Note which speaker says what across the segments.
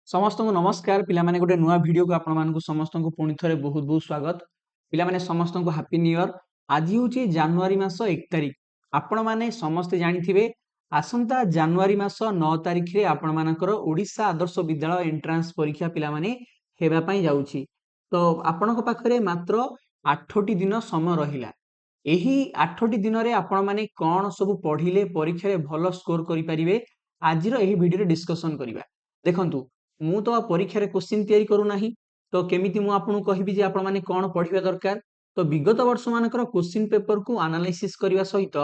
Speaker 1: समस्त को नमस्कार पिला माने गोटे नुआ वीडियो को आपण मानकु समस्त को पुणी थरे बहुत बहुत स्वागत पिला माने समस्त को हैप्पी न्यू ईयर। आज होची जनवरी मास 1 तारिख। आपण माने समस्त जानिथिबे आसंता जनवरी मास 9 तारिख रे आपण मानकर ओडिसा आदर्श विद्यालय एंट्रांस परीक्षा पिला माने हेबा पई जाउची। तो आपण को पाखरे मात्र 8टी दिन समय रहिला। एही 8टी दिन रे आपण माने कोन सब पढिले परीक्षा रे भलो स्कोर करि परिबे आजिरो एही वीडियो रे डिस्कशन करिबा। देखंतु मु तो परीक्षा रे क्वेश्चन तयारी करू नाही तो केमिति मु आपन कहबी जे आपण माने कोन पढिबा दरकार। तो विगत वर्ष मानकर क्वेश्चन पेपर को एनालिसिस करिवा सहित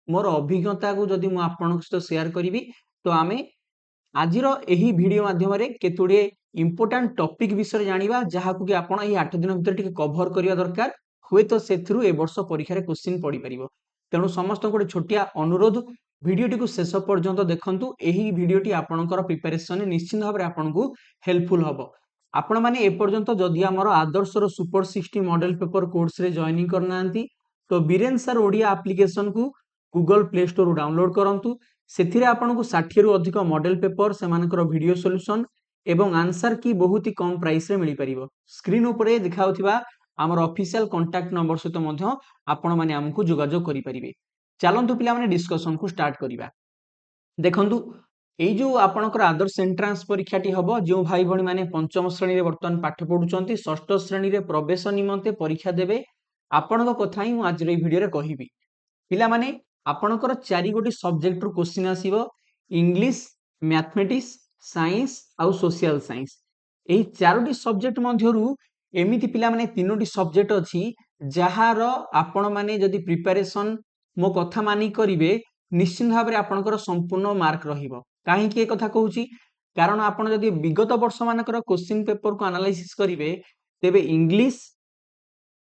Speaker 1: मोर अभिज्ञता को जदि मु आपन सहित शेयर करिवि तो आमे आजिरो एही वीडियो माध्यम रे केतुडे इंपोर्टेंट टॉपिक विषय जानिबा जहाकु कि आपण एही 8 दिन भीतर टिके कवर करिवा दरकार। हुए तो सेथरु ए वर्ष परीक्षा रे क्वेश्चन पढि परिबो। तेणु समस्त गोटे छोटिया अनुरोध भिडियोटी को शेष पर्यंत देखंतु। एही भिडियोटी आपणकर प्रिपरेशन निश्चित भाव में आपनको हेल्पफुल हबो। आपण माने ए पर्यंत जदि हमर आदर्शर सुपर 60 मॉडल पेपर कोर्स रे जॉइनिंग करनांती तो बीरेन सर ओडिया एप्लीकेशन को गूगल प्ले स्टोर डाउनलोड करंतु। सेथिरे आपनको 60 रु अधिक मॉडल पेपर सेमानकर वीडियो सॉल्यूशन एवं आंसर की बहुत ही कम प्राइस रे मिली परिबो। स्क्रीन ऊपर दिखाउथिबा हमर ऑफिशियल कांटेक्ट नंबर सहित मध्य आपण माने हमकु जोगाजोग करि परिबे। चलंतु पिला माने डिस्कशन को स्टार्ट करिबा। देखंतु एई जो आपणकर आदर्श एंट्रांस परीक्षाटी हबो जो भाई भणी माने पंचम श्रेणी रे वर्तमान पाठ पढुचंती षष्ठ श्रेणी रे प्रवेश निमंते परीक्षा देबे आपणक कथा ही आज रे वीडियो रे कहिबी। पिला माने आपणकर चारि गोटी सब्जेक्ट रो क्वेश्चन आसीबो इंग्लिश मैथमेटिक्स साइंस आ सोशल साइंस। एई चारोटी सब्जेक्ट मध्यरु एमिति पिला माने तीनोटी सब्जेक्ट अछि जहार आपण माने जदि प्रिपरेशन मो कथा मानी करिवे निश्चित भाव में आपणकर संपूर्ण मार्क रहिबो। काहे कि ए कथा कहूची कारण आपण जदि विगत वर्ष मानकर क्वेश्चन पेपर को एनालिसिस करिवे तेबे इंग्लिश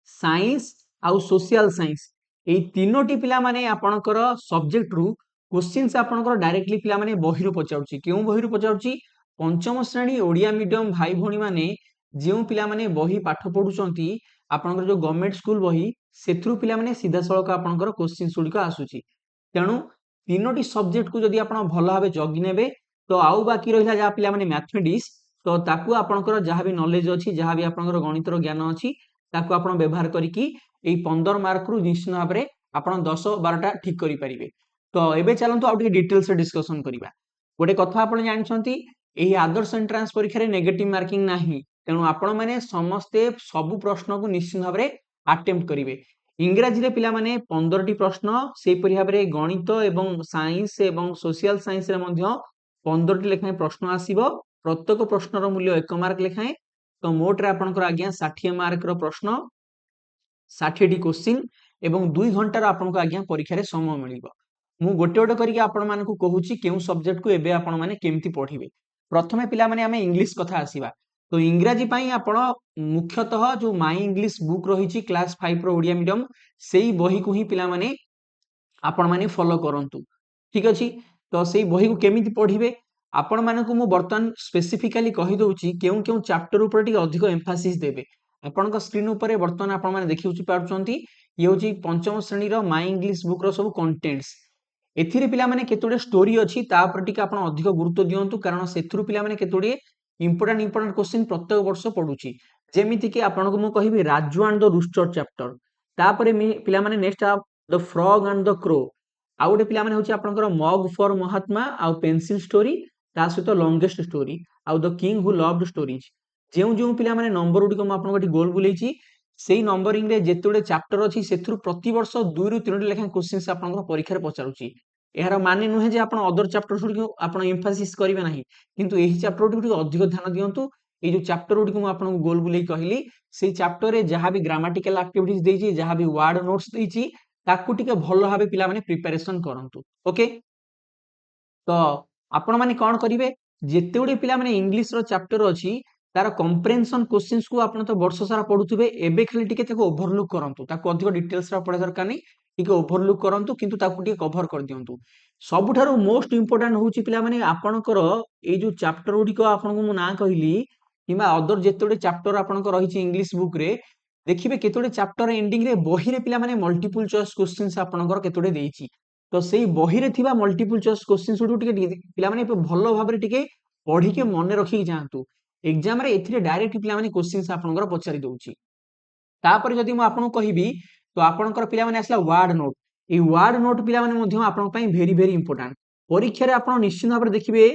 Speaker 1: साइंस आउ सोशल साइंस एई तीनोटी पिला माने आपणकर सब्जेक्ट रु क्वेश्चंस आपणकर डायरेक्टली पिला माने बहिरु पचाउची। केउ बहिरु पचाउची पंचम श्रेणी ओडिया मीडियम भाई भणी माने जेउ पिला माने बही पाठ पढुचंती आपणकर जो गवर्नमेंट स्कूल बही सेथरु पिला माने सीधा सळक आपणकर क्वेश्चंस गुडी का आसुची। तेणु तीनोटी सब्जेक्ट को जदि आपण भल भाबे जगी नेबे तो आउ बाकी रहिला जा पिला माने मैथमेटिक्स तो ताकू आपणकर जहां भी नॉलेज अछि जहां भी आपणकर गणितर ज्ञान अछि ताकू आपण व्यवहार करिकि एई 15 मार्क रु निश्चित भाव में आपण 10 12टा ठीक करि परिबे। तो एबे चलंतु आउ डिटेल्स से डिस्कशन करिबा। गोटे कथा आपण जानछंती एही आदर्श एंट्रांस परीक्षा रे नेगेटिव मार्किंग नाही। तेणु आपण माने समस्ते सब प्रश्न को निश्चित भाव में अटेम्प्ट करिवे। इंग्राजी रे पिला माने 15 टी प्रश्न से परि भाबरे गणित एवं साइंस एवं सोशल साइंस रे मध्य 15 टी लेखाए प्रश्न आसीबो। प्रत्येक प्रश्नर मूल्य 1 मार्क लेखाए। तो मोट रे आपनकर आज्ञा 60 मार्क रो प्रश्न 60 टी क्वेश्चन एवं 2 घंटा रो आपनको आज्ञा परीक्षा रे समय मिलिबो। मु गोटे गोटे करिके आपण मानकु कहूची केउ सब्जेक्ट को एबे आपण माने केमति पढिबे। प्रथमे पिला माने हमें इंग्लिश कथा आसीबा। तो इंग्राजी पई आपण मुख्यतः जो माई इंग्लिश बुक रहिची क्लास 5 रो ओडिया मीडियम सेई बही को ही पिला माने आपण माने फॉलो करंतु। ठीक अछि। तो सेई बही को केमिति पढिबे आपण मानकु मु वर्तमान स्पेसिफिकली कहि दउची केउ केउ चैप्टर ऊपर टिके अधिक एम्फासिस देबे। आपनका स्क्रीन ऊपर वर्तमान आपण माने देखिउची पारुचंती ये होची पंचम श्रेणी रो माई इंग्लिश बुक रो सब कंटेंट्स। एथिरे पिला माने केतोडे स्टोरी अछि ता ऊपर टिके आपण अधिक गुरुत्व दियंतु कारण सेथुरु पिला माने केतोडे इंपोर्टेंट क्वेश्चन प्रत्येक वर्ष पढुची। जेमिति कि आपनको मु कहिबी Raju and the rooster chapter तापरे पिला माने next the frog and the crow आ गोटे पिला माने होची आपनकर मग फॉर महात्मा आ पेंसिल स्टोरी ता सहित लॉन्गेस्ट स्टोरी आ the king who loved stories. जेउ जेउ पिला माने नंबर उडी को म आपनको गोल बुलेची सेही नंबरिंग रे जेतोडे चैप्टर अछि सेथुरु प्रति वर्ष 2 रु 3 लेखा क्वेश्चंस आपनकर परीक्षा रे पचारुची। एहार माने नुहे जे आपण अदर चैप्टर गुडी आपण एम्फासिस करिवे नाही किंतु एही चैप्टर गुडी अधिक ध्यान दियंतु। ए जो चैप्टर गुडी को म आपनको गोल बुलेई कहली सेही चैप्टर रे जहां भी ग्रामेटिकल एक्टिविटीज देइची जहां भी वर्ड नोट्स देइची ताकू टिके भलो भाबे पिला माने प्रिपरेशन करंतु। ओके। तो आपण माने कोन करिवे जेते गुडी पिला माने इंग्लिश रो चैप्टर अछि तार कंप्रेहेंशन क्वेश्चंस को आपण तो वर्ष सारा पढुथिबे एबे खाली टिके ताको ओवरलुक करंतु ताको अधिक डिटेल्स रा पढा दरकार नै टिके ओवरलुक करंतु किंतु ताको टिके कवर कर दियंतु। सबुठारो मोस्ट इंपोर्टेंट होउची पिला माने आपणकर ए जो चैप्टर गुडी को आपनको मु ना कहिली किबा अदर जेतोडे चैप्टर आपणकर रहिची इंग्लिश बुक रे देखिबे केतोडे चैप्टर एंडिंग रे बही रे पिला माने मल्टीपल चॉइस क्वेश्चंस आपणकर केतोडे देइची। तो सेही बही रे थिबा मल्टीपल चॉइस क्वेश्चंस गुडी टिके पिला माने भलो भाबरे टिके पढ़ी मन रखिक जातु एग्जाम रे एथिरे डायरेक्ट पिलामाने क्वेश्चंस आपनकर पचारि दउची तापर जदि मु आपन कहबी तो आपनकर पिलामाने आसला word note a word note पिलामाने मध्य आपन पई भेरी भेरी इंपोर्टेंट परीक्षा रे आपन निश्चित भाबरे देखिबे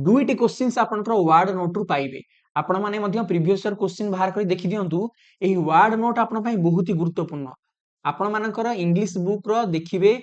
Speaker 1: दुईटी क्वेश्चंस आपनकर वर्ड नोट रु पाइबे आपण माने मध्य प्रीवियस ईयर क्वेश्चन बाहर करी देखि दियंतु एही वर्ड नोट आपण पई बहुत ही गुरुत्वपूर्ण आपण मानकर इंग्लिश बुक रो देखिबे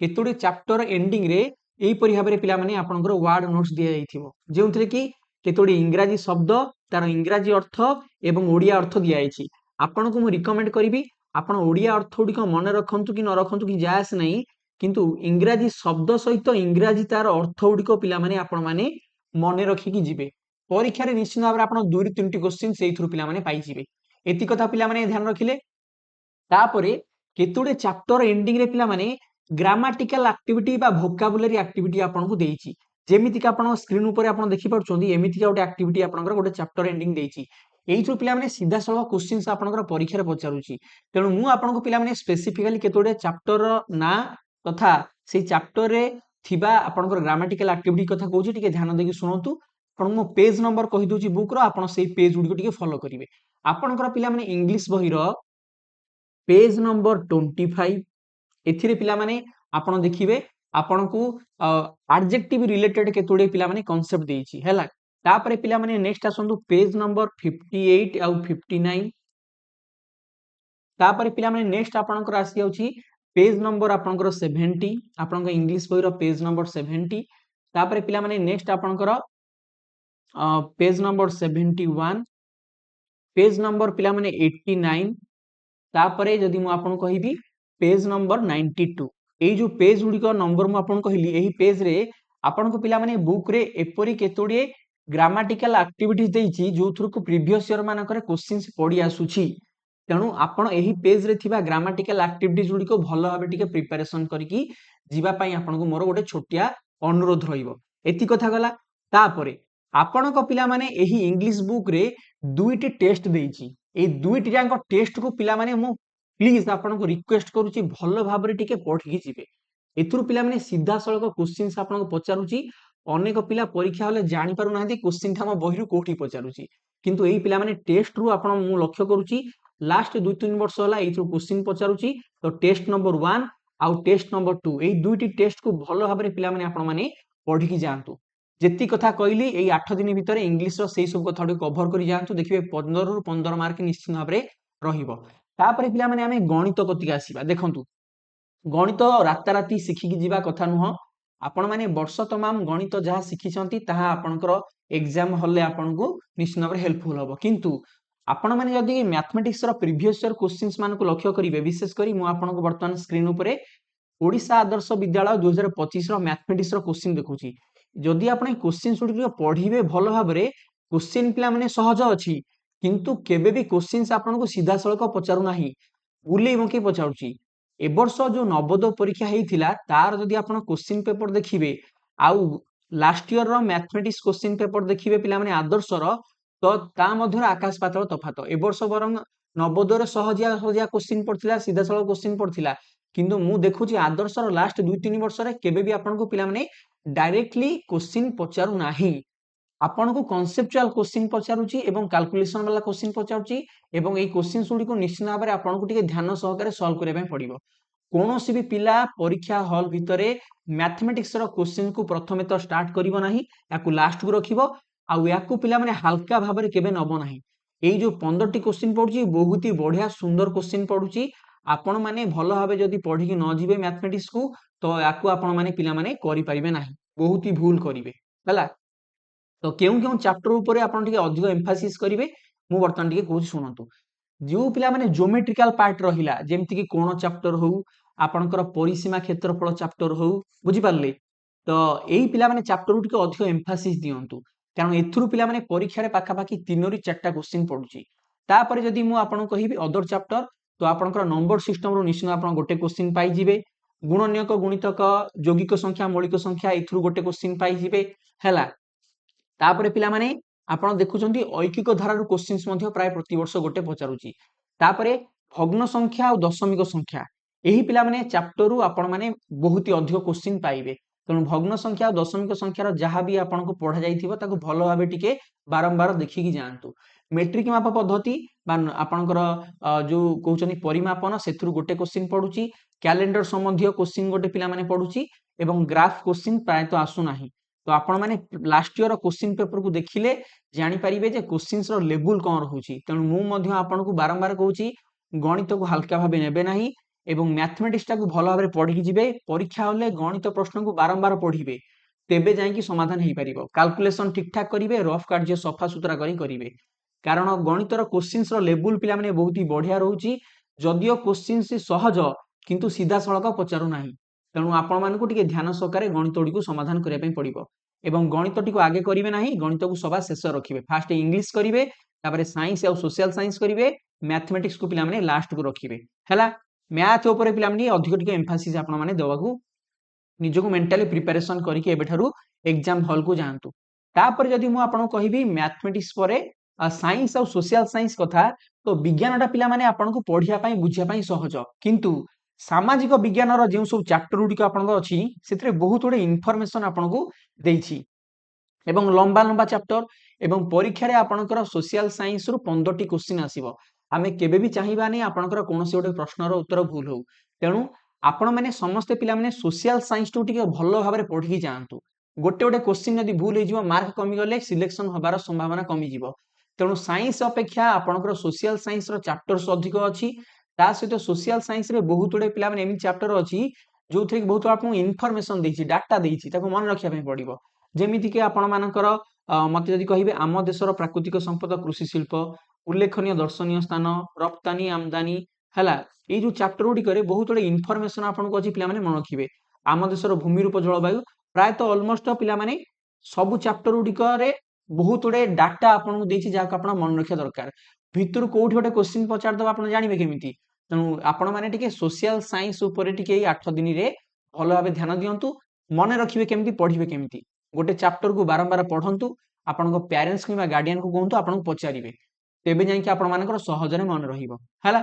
Speaker 1: केतोडी चैप्टर एंडिंग रे एही परि भाबरे पिला माने आपनकर वर्ड नोट्स दिया जाइथिबो जेउथरे कि केतोडी इंग्रजी शब्द तार इंग्रजी अर्थ एवं ओडिया अर्थ दिया जाइछि आपनको मु रिकमेंड करिवि आपण ओडिया अर्थ गुडी को मन रखंतु कि न रखंतु कि जायस नै किंतु इंग्रजी शब्द सहित इंग्रजी तार अर्थ गुडी को पिला माने आपण माने मने रखिकी जिबे परीक्षा रे निश्चित भाबरे आपण 2 ରୁ 3ଟି क्वेश्चन सेही थ्रू पिला माने पाई जिबे एति कथा पिला माने ध्यान रखिले तापरे केतोडे चैप्टर एंडिंग रे पिला माने ग्रामाटिकल एक्टिविटी बा वोकाबुलरी एक्टिविटी आपन को देइछि जेमिति कि आपन स्क्रीन ऊपर आपन देखि पड़छोंदी एमिति का गोटे एक्टिविटी आपनकर गोटे चैप्टर एंडिंग देइछि एई थ्रू पिला माने सीधा सळख क्वेश्चंस आपनकर परीक्षा रे पचारुछि तेनु मु आपन को पिला माने स्पेसिफिकली केतोडे चैप्टर ना तथा से चैप्टर रे थिबा आपनकर ग्रामाटिकल एक्टिविटी कथा कहूछि टिके ध्यान देकी सुनंतु आपण मो पेज नंबर कहि दोछि बुक रो आपण सेही पेज गुडी को टिके फॉलो करिवे आपनकर पिला माने इंग्लिश बही रो पेज नंबर 25 एथिरे पिला माने आपण देखिबे आपण को एडजेक्टिव रिलेटेड केतोडे पिला माने कांसेप्ट देइछि हैला तापरे पिला माने नेक्स्ट आसंतु पेज नंबर 58 आउ 59 तापरे पिला माने नेक्स्ट आपनकर आसी जाउछि पेज नंबर आपनकर 70 आपनकर इंग्लिश बही रो पेज नंबर 70 तापरे पिला माने नेक्स्ट आपनकर पेज नंबर 71 पेज नंबर पिला माने 89 तापरे जदि मु आपन कहिबी पेज नंबर 92 एई जो पेज गुडी को नंबर मु आपन कहिली एही पेज रे आपन को पिला माने बुक रे एपरी केतोडी ग्रामाटिकल एक्टिविटीज देइछि जो थ्रू को प्रीवियस ईयर मानकर क्वेश्चंस पडी आसुछि तेणु आपण एही पेज रे थिबा ग्रामाटिकल एक्टिविटीज गुडी को भलो भाबे टिके प्रिपरेशन करिकि जीवा पई आपन को मोर गोटे छोटिया अनुरोध रहिबो एति कथा गला तापरे आपण को पिला माने एही इंग्लिश बुक रे दुईटी टेस्ट देइछि ए दुईटी जांको टेस्ट को पिला माने मु प्लीज आपन को रिक्वेस्ट करूची भलो भाबरे टिके पढिकि जिवे एथुरु पिला माने सीधा सळक क्वेश्चंस आपन को पचारुची अनेक पिला परीक्षा होले जानि पारु नाहंती क्वेश्चन थाम बहिरु कोठी पचारुची किंतु एही पिला माने टेस्ट रु आपन मु लक्ष्य करूची लास्ट 2-3 वर्ष होला एथुरु क्वेश्चन पचारुची तो टेस्ट नंबर 1 आउ टेस्ट नंबर 2 एही दुईटी टेस्ट को भलो भाबरे पिला माने आपन माने पढिकि जांतु जेति कथा कहली एई 8 दिन भितर इंग्लिश रो सेही सब कथा कवर करि जांतु देखिबे 15 रु 15 मार्क निश्चित भाबरे रहिबो तापरे पिला माने आमे गणित कतिक आसीबा देखंतु गणित राताराती शिखिकी जीवा कथा नुह आपण माने वर्ष तमाम गणित जहा शिखिसंती ताहा आपनकर एग्जाम हॉल ले आपन को निश्चित भाबरे हेल्पफुल हबो किंतु आपण माने जदी मैथमेटिक्स रो प्रीवियस ईयर क्वेश्चंस मान को लक्ष्य करिवे विशेष करी मु आपन को वर्तमान स्क्रीन ऊपर ओडिसा आदर्श विद्यालय 2025 रो मैथमेटिक्स रो क्वेश्चन देखुची जदि आपण क्वेश्चन गुडी पढिबे भलो भाबरे क्वेश्चन पिला माने सहज अछि किंतु केबे भी क्वेश्चंस आपन को सीधा सळक पचारु नाही बुलेई मके पचारुची ए वर्ष जो नवोदय परीक्षा हेइथिला तार जदि आपण क्वेश्चन पेपर देखिबे आउ लास्ट ईयर रो मैथमेटिक्स क्वेश्चन पेपर देखिबे पिला माने आदर्श रो तो ता मध्य आकाश पाताल तफात ए वर्ष बरंग नवोदय रो सहजिया सहजिया क्वेश्चन पड़थिला सीधा सळक क्वेश्चन पड़थिला किंतु मु देखुची आदर्श रो लास्ट 2-3 वर्ष रे केबे भी आपन को पिला माने डायरेक्टली क्वेश्चन पचारु नाही आपन को कॉन्सेप्चुअल क्वेश्चन पचारुची एवं कैलकुलेशन वाला क्वेश्चन पचारुची एवं एई क्वेश्चन सुडी को निश्चित भाबरे आपन को टिके ध्यान सहकारे सॉल्व करे पय पड़िबो कोनोसी भी पिला परीक्षा हॉल भितरे मैथमेटिक्स रो क्वेश्चन को प्रथमे तो स्टार्ट करिवो नाही याकू लास्ट को रखिबो आ याकू पिला माने हल्का भाबरे केबे नबो नाही एई जो 15 टी क्वेश्चन पडुची बहुत ही बढ़िया सुंदर क्वेश्चन पडुची आपण माने भलो भाबे जदी पढी कि न जिवे मैथमेटिक्स को तो याकू आपण माने पिला माने करि परिबे नाही बहुत ही भूल करिवे हला तो केउ केउ चैप्टर ऊपर आपण टिके अधिक एम्फासिस करिवे मु वर्तमान टिके कहूची सुनंतु जो पिला माने ज्योमेट्रिकल पार्ट रहिला जेमति कि कोण चैप्टर हो आपनकर परिसीमा क्षेत्रफल चैप्टर हो बुझि पारले तो एही पिला माने चैप्टर टिके अधिक एम्फासिस दियंतु कारण एथुरु पिला माने परीक्षा रे पाखा पाखी 3 ରୁ 4टा क्वेश्चन पडुची तापरे जदी मु आपन कहिबी अदर चैप्टर तो आपनकर नंबर सिस्टम रो निश्चित आपन गोटे क्वेश्चन पाई जिवे गुणनीयक गुणितक यौगिक संख्या मौलिक संख्या एथुरु गोटे क्वेश्चन पाई जिवे हैला तापरे पिला माने आपण देखुचंती ऐकिक धारा रो क्वेश्चंस मध्ये प्राय प्रति वर्ष गोटे पचारुची तापरे भग्न संख्या और दशमिक संख्या एही पिला माने चैप्टर रु आपण माने बहुत ही अधिक क्वेश्चन पाइबे ତେଣୁ ଭଗ୍ନ ସଂଖ୍ୟା ଆଉ ଦଶମିକ ସଂଖ୍ୟାର ଯାହା ବି ଆପଣଙ୍କୁ ପଢା ଯାଇଥିବ ତାକୁ ଭଲ ଭାବେ ଟିକେ ବାରମ୍ବାର ଦେଖିକି ଯାଆନ୍ତୁ। ମେଟ୍ରିକ ମାପ ପଦ୍ଧତି ବା ଆପଣଙ୍କର ଯୋଉ କହୁଛନ୍ତି ପରିମାପନ ସେଥିରୁ ଗୋଟେ କ୍ୱେଶ୍ଚିନ୍ ପଡୁଛି, କ୍ୟାଲେଣ୍ଡର ସମ୍ବନ୍ଧୀୟ କ୍ୱେଶ୍ଚିନ୍ ଗୋଟେ ପିଲାମାନେ ପଡୁଛି ଏବଂ ଗ୍ରାଫ କ୍ୱେଶ୍ଚିନ୍ ପ୍ରାୟତଃ ଆସୁନାହିଁ। ତ ଆପଣମାନେ ଲାଷ୍ଟ ଇୟର କ୍ୱେଶ୍ଚିନ୍ ପେପରକୁ ଦେଖିଲେ ଜାଣିପାରିବେ ଯେ କ୍ୱେଶ୍ଚିନ୍ସର ଲେବୁଲ କ'ଣ ରହୁଛି। ତେଣୁ ମୁଁ ମଧ୍ୟ ଆପଣଙ୍କୁ ବାରମ୍ବାର କହୁଛି ଗଣିତକୁ ହାଲକା ଭାବେ ନେବେ ନାହିଁ ଏବଂ ମ୍ୟାଥମେଟିକ୍ସଟାକୁ ଭଲ ଭାବରେ ପଢିକି ଯିବେ। ପରୀକ୍ଷା ହେଲେ ଗଣିତ ପ୍ରଶ୍ନକୁ ବାରମ୍ବାର ପଢିବେ, ତେବେ ଯାଇକି ସମାଧାନ ହେଇପାରିବ। କାଲକୁଲେସନ ଠିକଠାକ କରିବେ, ରଫ କାର୍ଯ୍ୟ ସଫାସୁତୁରା କରିବେ, କାରଣ ଗଣିତର କ୍ୱେଶ୍ଚିନ୍ସର ଲେବୁଲ ପିଲାମାନେ ବହୁତ ହି ବଢିଆ ରହୁଛି। ଯଦିଓ କ୍ୱେଶ୍ଚିନ୍ସ ସହଜ କିନ୍ତୁ ସିଧାସଳଖ ପଚାରୁନାହିଁ। ତେଣୁ ଆପଣମାନଙ୍କୁ ଟିକେ ଧ୍ୟାନ ସହକାରେ ଗଣିତ ଗୁଡ଼ିକୁ ସମାଧାନ କରିବା ପାଇଁ ପଡିବ ଏବଂ ଗଣିତଟିକୁ ଆଗେ କରିବେ ନାହିଁ, ଗଣିତକୁ ସବା ଶେଷ ରଖିବେ। ଫାଷ୍ଟ ଇଂଲିଶ କରିବେ, ତାପରେ ସାଇନ୍ସ ଆଉ ସୋସିଆଲ ସାଇନ୍ସ କରିବେ, ମ୍ୟାଥମେଟିକ୍ସକୁ ପିଲାମାନେ ଲାଷ୍ଟକୁ ରଖିବେ ହେଲା। ମ୍ୟାଥ ଉପରେ ପିଲାମାନେ ଅଧିକ ଟିକେ ଏମ୍ଫାସିସ୍ ଆପଣମାନେ ଦେବାକୁ ନିଜକୁ ମେଣ୍ଟାଲି ପ୍ରିପାରେସନ କରିକି ଏବେଠାରୁ ଏକ୍ଜାମ ହଲକୁ ଯାଆନ୍ତୁ। ତାପରେ ଯଦି ମୁଁ ଆପଣଙ୍କୁ କହିବି ମ୍ୟାଥମେଟିକ୍ସ ପରେ ସାଇନ୍ସ ଆଉ ସୋସିଆଲ ସାଇନ୍ସ କଥା, ତ ବିଜ୍ଞାନଟା ପିଲାମାନେ ଆପଣଙ୍କୁ ପଢିବା ପାଇଁ ବୁଝିବା ପାଇଁ ସହଜ, କିନ୍ତୁ ସାମାଜିକ ବିଜ୍ଞାନର ଯେଉଁ ସବୁ ଚାପ୍ଟର ଗୁଡ଼ିକ ଆପଣଙ୍କର ଅଛି ସେଥିରେ ବହୁତ ଗୁଡେ ଇନଫର୍ମେସନ ଆପଣଙ୍କୁ ଦେଇଛି ଏବଂ ଲମ୍ବା ଲମ୍ବା ଚାପ୍ଟର ଏବଂ ପରୀକ୍ଷାରେ ଆପଣଙ୍କର ସୋସିଆଲ ସାଇନ୍ସରୁ 15ଟି କ୍ୱେଶ୍ଚିନ୍ ଆସିବ। ଆମେ କେବେ ବି ଚାହିଁବାନି ଆପଣଙ୍କର କୌଣସି ଗୋଟେ ପ୍ରଶ୍ନର ଉତ୍ତର ଭୁଲ ହଉ। ତେଣୁ ଆପଣମାନେ ସମସ୍ତେ ପିଲାମାନେ ସୋସିଆଲ ସାଇନ୍ସକୁ ଟିକେ ଭଲ ଭାବରେ ପଢିକି ଯାଆନ୍ତୁ। ଗୋଟେ ଗୋଟେ କ୍ୱେଶ୍ଚିନ୍ ଯଦି ଭୁଲ ହେଇଯିବ ମାର୍କ କମିଗଲେ ସିଲେକ୍ସନ ହବାର ସମ୍ଭାବନା କମିଯିବ। ତେଣୁ ସାଇନ୍ସ ଅପେକ୍ଷା ଆପଣଙ୍କର ସୋସିଆଲ ସାଇନ୍ସର ଚାପ୍ଟର୍ସ ଅଧିକ ଅଛି। ତା ସହିତ ସୋସିଆଲ ସାଇନ୍ସରେ ବହୁତ ଗୁଡେ ପିଲାମାନେ ଏମିତି ଚାପ୍ଟର ଅଛି ଯୋଉଥିରେ କି ବହୁତ ଆପଣଙ୍କୁ ଇନଫର୍ମେସନ ଦେଇଛି, ଡାଟା ଦେଇଛି, ତାକୁ ମନେ ରଖିବା ପାଇଁ ପଡିବ। ଯେମିତିକି ଆପଣମାନଙ୍କର ମତେ ଯଦି କହିବେ ଆମ ଦେଶର ପ୍ରାକୃତିକ ସମ୍ପଦ କୃଷି ଶିଳ୍ପ, ଉଲ୍ଲେଖନୀୟ ଦର୍ଶନୀୟ ସ୍ଥାନ, ରପ୍ତାନି ଆମଦାନୀ ହେଲା, ଏଇ ଯୋଉ ଚାପ୍ଟର ଗୁଡ଼ିକରେ ବହୁତ ଗୁଡେ ଇନଫର୍ମେସନ ଆପଣଙ୍କୁ ଅଛି, ପିଲାମାନେ ମନେ ରଖିବେ। ଆମ ଦେଶର ଭୂମିରୂପ ଜଳବାୟୁ, ପ୍ରାୟତଃ ଅଲମୋଷ୍ଟ ପିଲାମାନେ ସବୁ ଚାପ୍ଟର ଗୁଡ଼ିକରେ ବହୁତ ଗୁଡେ ଡାଟା ଆପଣଙ୍କୁ ଦେଇଛି ଯାହାକୁ ଆପଣ ମନେ ରଖିବା ଦରକାର। ଭିତରୁ କୋଉଠି ଗୋଟେ କ୍ୱେଶ୍ଚିନ୍ ପଚାରିଦେବ ଆପଣ ଜାଣିବେ କେମିତି? ତେଣୁ ଆପଣମାନେ ଟିକେ ସୋସିଆଲ ସାଇନ୍ସ ଉପରେ ଟିକେ ଏଇ 8 ଦିନରେ ଭଲ ଭାବେ ଧ୍ୟାନ ଦିଅନ୍ତୁ। ମନେ ରଖିବେ କେମିତି, ପଢିବେ କେମିତି। ଗୋଟେ ଚାପ୍ଟରକୁ ବାରମ୍ବାର ପଢନ୍ତୁ, ଆପଣଙ୍କ ପ୍ୟାରେଣ୍ଟସ୍ କିମ୍ବା ଗାର୍ଡିଆନକୁ କୁହନ୍ତୁ ଆପଣଙ୍କୁ ପଚାରିବେ, ତେବେ ଯାଇକି ଆପଣମାନଙ୍କର ସହଜରେ ମନେ ରହିବ ହେଲା।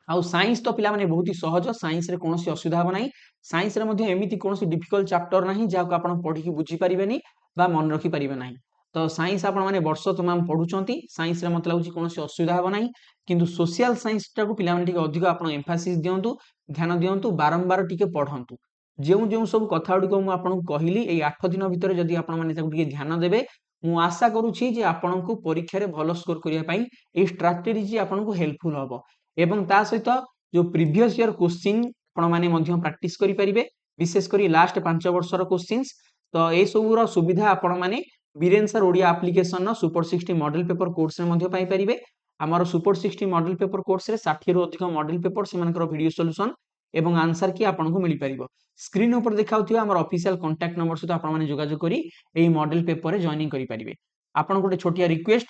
Speaker 1: ଆଉ ସାଇନ୍ସ ତ ପିଲାମାନେ ବହୁତ ହି ସହଜ, ସାଇନ୍ସରେ କୌଣସି ଅସୁବିଧା ହେବ ନାହିଁ। ସାଇନ୍ସରେ ମଧ୍ୟ ଏମିତି କୌଣସି ଡିଫିକଲ୍ଟ ଚାପ୍ଟର ନାହିଁ ଯାହାକୁ ଆପଣ ପଢିକି ବୁଝିପାରିବେନି ବା ମନେ ରଖିପାରିବେ ନାହିଁ। ତ ସାଇନ୍ସ ଆପଣମାନେ ବର୍ଷ ତମାମ ପଢୁଛନ୍ତି, ସାଇନ୍ସରେ ମତେ ଲାଗୁଛି କୌଣସି ଅସୁବିଧା ହେବ ନାହିଁ। କିନ୍ତୁ ସୋସିଆଲ ସାଇନ୍ସଟାକୁ ପିଲାମାନେ ଟିକେ ଅଧିକ ଆପଣ ଏମ୍ଫାସିସ୍ ଦିଅନ୍ତୁ, ଧ୍ୟାନ ଦିଅନ୍ତୁ, ବାରମ୍ବାର ଟିକେ ପଢନ୍ତୁ। ଯେଉଁ ଯେଉଁ ସବୁ କଥା ଗୁଡ଼ିକ ମୁଁ ଆପଣଙ୍କୁ କହିଲି ଏଇ 8 ଦିନ ଭିତରେ ଯଦି ଆପଣମାନେ ତାକୁ ଟିକେ ଧ୍ୟାନ ଦେବେ, ମୁଁ ଆଶା କରୁଛି ଯେ ଆପଣଙ୍କୁ ପରୀକ୍ଷାରେ ଭଲ ସ୍କୋର କରିବା ପାଇଁ ଏଇ ଷ୍ଟ୍ରାଟେଜି ଆପଣଙ୍କୁ ହେଲ୍ପଫୁଲ ହବ ଏବଂ ତା ସହିତ ଯୋଉ ପ୍ରିଭିୟସ ଇୟର କ୍ୱେଶ୍ଚିନ୍ ଆପଣମାନେ ମଧ୍ୟ ପ୍ରାକ୍ଟିସ କରିପାରିବେ, ବିଶେଷ କରି ଲାଷ୍ଟ 5 ବର୍ଷର କ୍ୱେଶ୍ଚିନ୍ସ। ତ ଏ ସବୁର ସୁବିଧା ଆପଣମାନେ ବୀରେନ ସାର୍ ଓଡ଼ିଆ ଆପ୍ଲିକେସନର ସୁପର 60 ମଡେଲ ପେପର କୋର୍ସରେ ମଧ୍ୟ ପାଇପାରିବେ। ଆମର ସୁପର 60 ମଡେଲ ପେପର କୋର୍ସରେ 60ରୁ ଅଧିକ ମଡେଲ ପେପର, ସେମାନଙ୍କର ଭିଡ଼ିଓ ସଲ୍ୟୁସନ ଏବଂ ଆନ୍ସର କି ଆପଣଙ୍କୁ ମିଳିପାରିବ। ସ୍କ୍ରିନ୍ ଉପରେ ଦେଖାଉଥିବା ଆମର ଅଫିସିଆଲ କଣ୍ଟାକ୍ଟ ନମ୍ବର ସହିତ ଆପଣମାନେ ଯୋଗାଯୋଗ କରି ଏହି ମଡେଲ ପେପରରେ ଜଏନିଂ କରିପାରିବେ। ଆପଣଙ୍କୁ ଗୋଟେ ଛୋଟିଆ ରିକ୍ୱେଷ୍ଟ,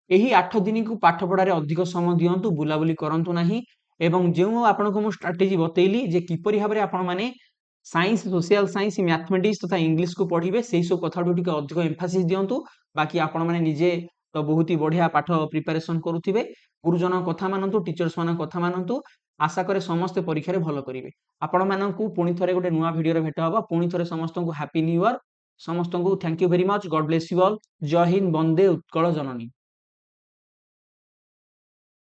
Speaker 1: ଏହି 8 ଦିନକୁ ପାଠ ପଢ଼ାରେ ଅଧିକ ସମୟ ଦିଅନ୍ତୁ, ବୁଲାବୁଲି କରନ୍ତୁ ନାହିଁ ଏବଂ ଯେଉଁ ଆପଣଙ୍କୁ ମୁଁ ଷ୍ଟ୍ରାଟେଜି ବତେଇଲି ଯେ କିପରି ଭାବରେ ଆପଣମାନେ ସାଇନ୍ସ, ସୋସିଆଲ ସାଇନ୍ସ, ମ୍ୟାଥମେଟିକ୍ସ ତଥା ଇଂଲିଶକୁ ପଢିବେ, ସେଇ ସବୁ କଥାକୁ ଟିକେ ଅଧିକ ଏମ୍ଫାସିସ୍ ଦିଅନ୍ତୁ। ବାକି ଆପଣମାନେ ନିଜେ ତ ବହୁତ ହି ବଢିଆ ପାଠ ପ୍ରିପାରେସନ କରୁଥିବେ। ଗୁରୁଜନଙ୍କ କଥା ମାନନ୍ତୁ, ଟିଚର୍ସ ମାନଙ୍କ କଥା ମାନନ୍ତୁ। ଆଶା କରେ ସମସ୍ତେ ପରୀକ୍ଷାରେ ଭଲ କରିବେ। ଆପଣମାନଙ୍କୁ ପୁଣି ଥରେ ଗୋଟେ ନୂଆ ଭିଡ଼ିଓରେ ଭେଟ ହବ। ପୁଣି ଥରେ ସମସ୍ତଙ୍କୁ ହାପି ନ୍ୟୁ ଇୟର। ସମସ୍ତଙ୍କୁ thank you very much. God bless you all. ଜୟ ହିନ୍ଦ, ବନ୍ଦେ ଉତ୍କଳ ଜନନୀ।